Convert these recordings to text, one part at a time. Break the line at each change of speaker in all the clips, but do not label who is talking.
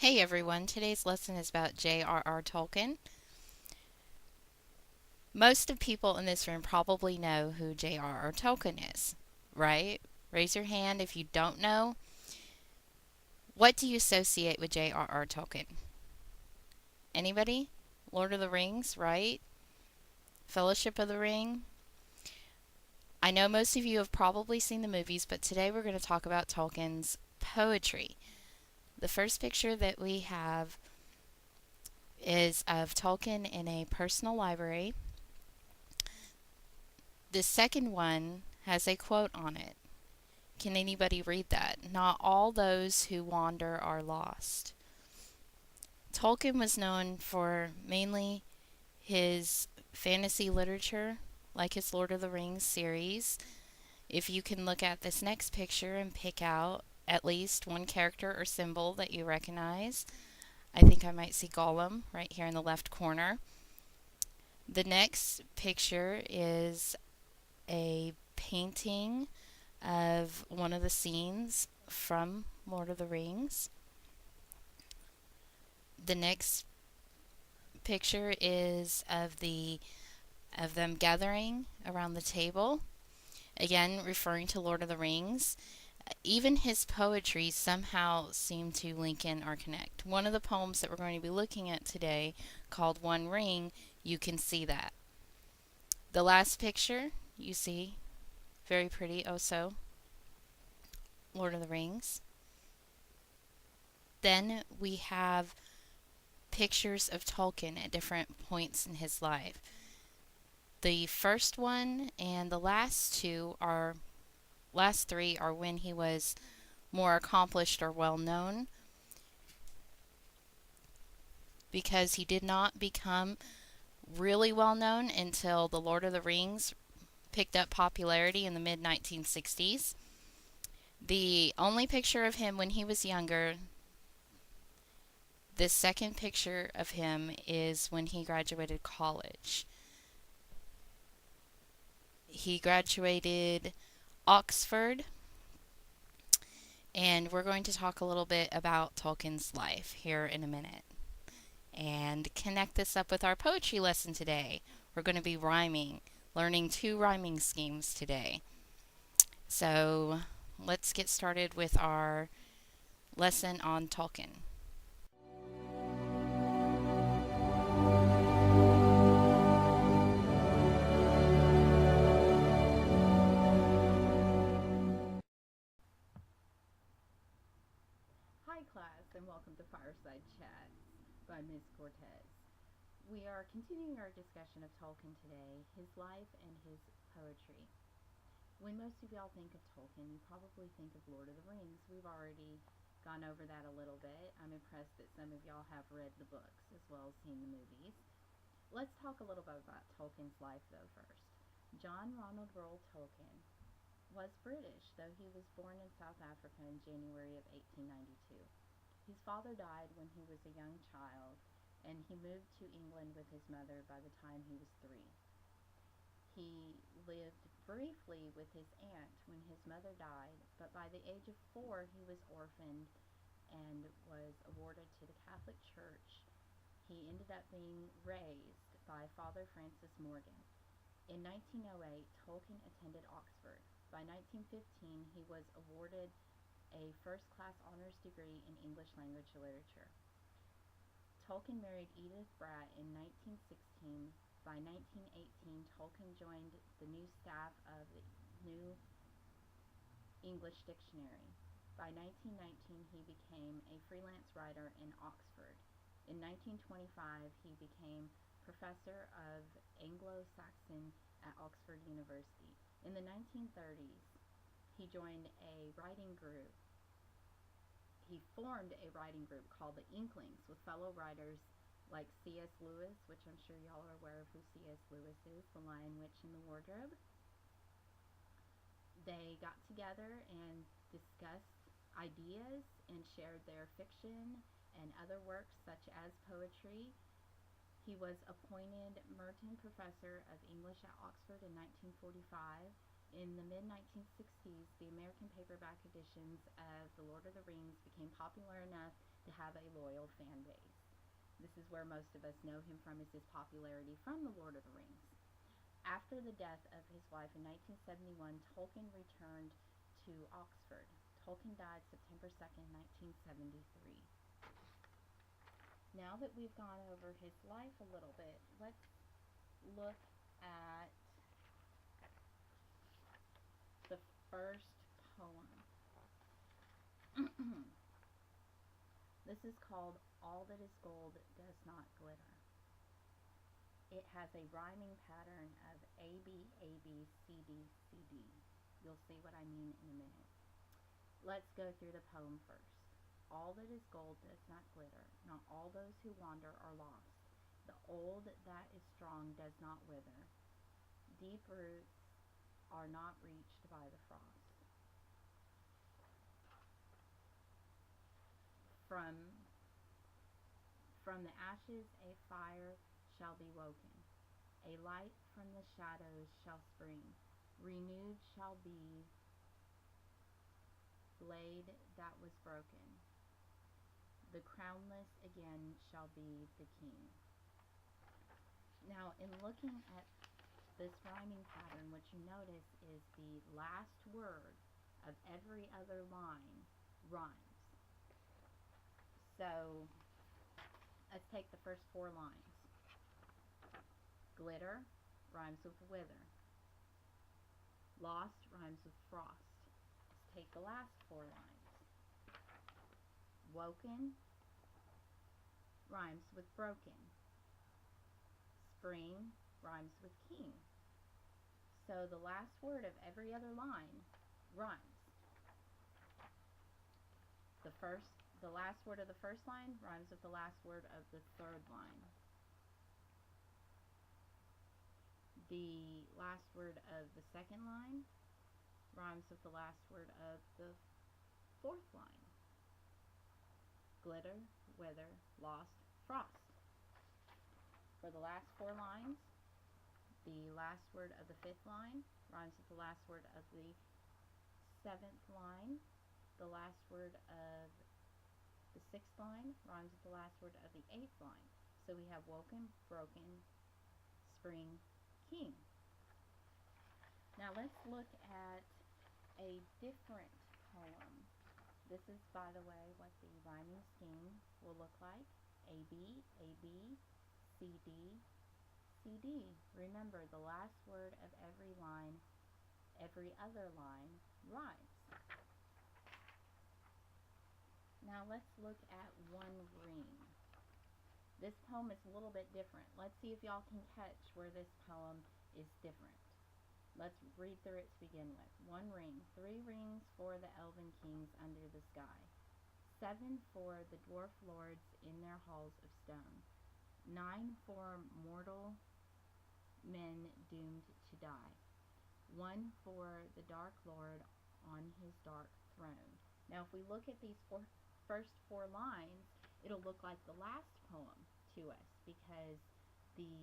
Hey everyone, today's lesson is about J.R.R. Tolkien. Most of people in this room probably know who J.R.R. Tolkien is, right? Raise your hand if you don't know. What do you associate with J.R.R. Tolkien? Anybody? Lord of the Rings, right? Fellowship of the Ring. I know most of you have probably seen the movies, but today we're going to talk about Tolkien's poetry. The first picture that we have is of Tolkien in a personal library. The second one has a quote on it. Can anybody read that? Not all those who wander are lost. Tolkien was known for mainly his fantasy literature, like his Lord of the Rings series. If you can look at this next picture and pick out at least one character or symbol that you recognize, I think I might see Gollum right here in the left corner. The next picture is a painting of one of the scenes from Lord of the Rings. The next picture is of them gathering around the table, again referring to Lord of the Rings. Even his poetry somehow seem to link in or connect. One of the poems that we're going to be looking at today, called One Ring, you can see that. The last picture you see, very pretty also, Lord of the Rings. Then we have pictures of Tolkien at different points in his life. The first one and the last three are when he was more accomplished or well known, because he did not become really well known until The Lord of the Rings picked up popularity in the mid 1960s. The only picture of him when he was younger, the second picture of him, is when he graduated college. He graduated Oxford, and we're going to talk a little bit about Tolkien's life here in a minute and connect this up with our poetry lesson today. We're going to be rhyming, learning 2 rhyming schemes today. So let's get started with our lesson on Tolkien. Hi class, and welcome to Fireside Chats by Ms. Cortez. We are continuing our discussion of Tolkien today, his life and his poetry. When most of y'all think of Tolkien, you probably think of Lord of the Rings. We've already gone over that a little bit. I'm impressed that some of y'all have read the books as well as seen the movies. Let's talk a little bit about Tolkien's life, though, first. John Ronald Reuel Tolkien was British, though he was born in South Africa in January of 1892. His father died when he was a young child, and he moved to England with his mother by the time he was 3. He lived briefly with his aunt when his mother died, but by the age of 4 he was orphaned and was awarded to the Catholic Church. He ended up being raised by Father Francis Morgan. In 1908, Tolkien attended Oxford. By 1915, he was awarded a first-class honors degree in English language literature. Tolkien married Edith Bratt in 1916. By 1918, Tolkien joined the new staff of the New English Dictionary. By 1919, he became a freelance writer in Oxford. In 1925, he became professor of Anglo-Saxon at Oxford University. In the 1930s, he joined a writing group. He formed a writing group called the Inklings with fellow writers like C.S. Lewis, which I'm sure y'all are aware of who C.S. Lewis is, The Lion, Witch, and the Wardrobe. They got together and discussed ideas and shared their fiction and other works such as poetry. He was appointed Merton Professor of English at Oxford in 1945. In the mid-1960s, the American paperback editions of The Lord of the Rings became popular enough to have a loyal fan base. This is where most of us know him from, is his popularity from The Lord of the Rings. After the death of his wife in 1971, Tolkien returned to Oxford. Tolkien died September 2nd, 1973. Now that we've gone over his life a little bit, let's look at the first poem. This is called All That Is Gold Does Not Glitter. It has a rhyming pattern of A, B, A, B, C, D, C, D. You'll see what I mean in a minute. Let's go through the poem first. All that is gold does not glitter. Not all those who wander are lost. The old that is strong does not wither. Deep roots are not reached by the frost. From the ashes a fire shall be woken. A light from the shadows shall spring. Renewed shall be blade that was broken. The crownless again shall be the king. Now, in looking at this rhyming pattern, what you notice is the last word of every other line rhymes. So, let's take the first 4 lines. Glitter rhymes with wither. Lost rhymes with frost. Let's take the last 4 lines. Woken rhymes with broken. Spring rhymes with king. So the last word of every other line rhymes. The last word of the first line rhymes with the last word of the third line. The last word of the second line rhymes with the last word of the fourth line. Glitter, wither, lost, frost. For the last 4 lines, the last word of the 5th line rhymes with the last word of the 7th line. The last word of the 6th line rhymes with the last word of the 8th line. So we have woken, broken, spring, king. Now let's look at a different poem. This is, by the way, what the rhyming scheme will look like. A, B, A, B, C, D, C, D. Remember, the last word of every line, every other line, rhymes. Now let's look at One Ring. This poem is a little bit different. Let's see if y'all can catch where this poem is different. Let's read through it to begin with. 1 ring, 3 rings for the elven kings under the sky. 7 for the dwarf lords in their halls of stone. 9 for mortal men doomed to die. 1 for the dark lord on his dark throne. Now if we look at these first 4 lines, it'll look like the last poem to us, because the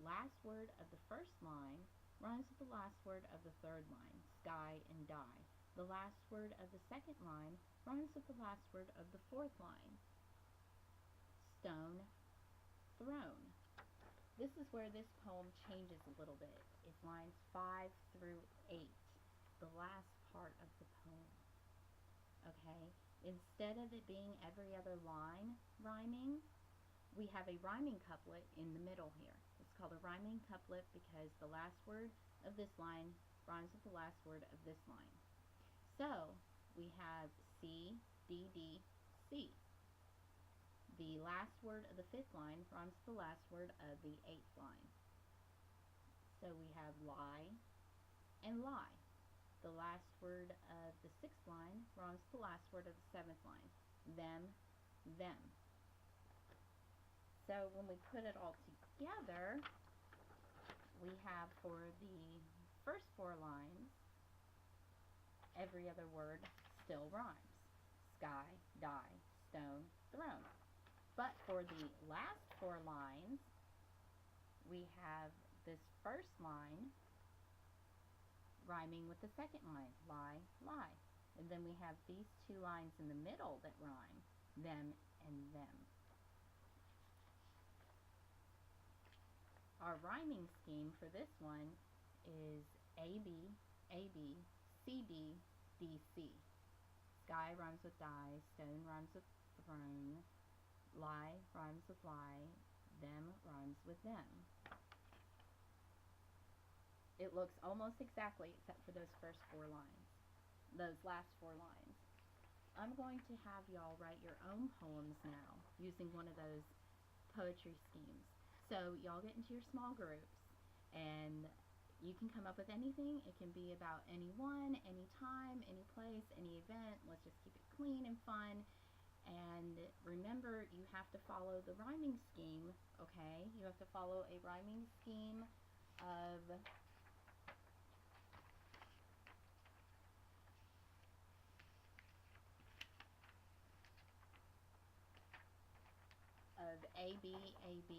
last word of the first line rhymes with the last word of the third line, sky and die. The last word of the second line rhymes with the last word of the fourth line, stone, throne. This is where this poem changes a little bit. It's lines 5 through 8, the last part of the poem. Okay? Instead of it being every other line rhyming, we have a rhyming couplet in the middle here. It's called a rhyming couplet because the last word of this line rhymes with the last word of this line. So, we have C, D, D, C. The last word of the 5th line rhymes with the last word of the 8th line. So we have lie and lie. The last word of the 6th line rhymes with the last word of the 7th line. Them, them. So when we put it all together, we have for the first 4 lines, every other word still rhymes. Sky, die, stone, throne. But for the last 4 lines, we have this first line rhyming with the second line, lie, lie. And then we have these 2 lines in the middle that rhyme, them and them. Our rhyming scheme for this one is AB, AB, CD, DC. Sky rhymes with die, stone rhymes with throne, lie rhymes with lie, them rhymes with them. It looks almost exactly except for those first four lines, those last four lines. I'm going to have y'all write your own poems now using one of those poetry schemes. So y'all get into your small groups and you can come up with anything. It can be about anyone, any time, any place, any event. Let's just keep it clean and fun. And remember, you have to follow the rhyming scheme, okay? You have to follow a rhyming scheme of AB, AB,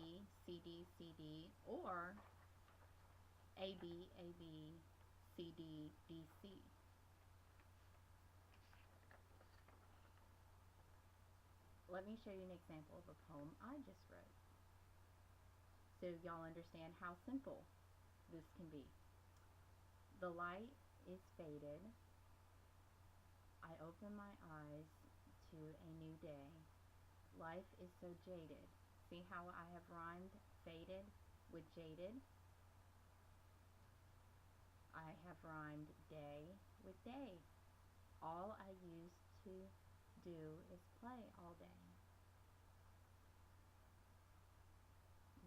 CD, CD, or AB, AB, CD, DC. Let me show you an example of a poem I just wrote, so y'all understand how simple this can be. The light is faded. I open my eyes to a new day. Life is so jaded. See how I have rhymed faded with jaded? I have rhymed day with day. All I used to do is play all day.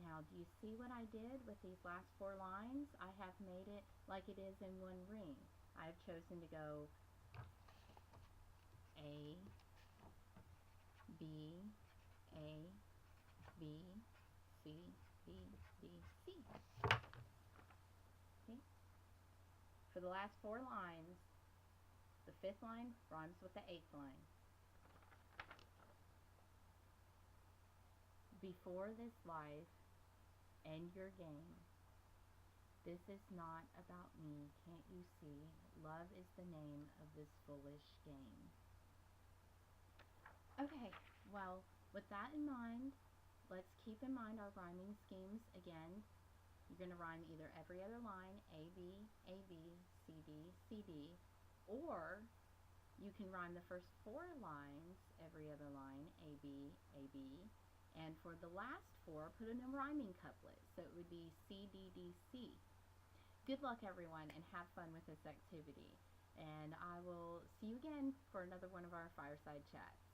Now, do you see what I did with these last four lines? I have made it like it is in one ring. I have chosen to go A, B, A, B, C, B, B, C. Okay? For the last four lines, the fifth line rhymes with the eighth line. Before this life, end your game. This is not about me, can't you see? Love is the name of this foolish game. Okay, well, with that in mind, let's keep in mind our rhyming schemes again. You're going to rhyme either every other line, A, B, A, B, C, D, C, D, or you can rhyme the first four lines, every other line, A, B, A, B, and for the last four, put in a rhyming couplet, so it would be C, D, D, C. Good luck, everyone, and have fun with this activity. And I will see you again for another one of our fireside chats.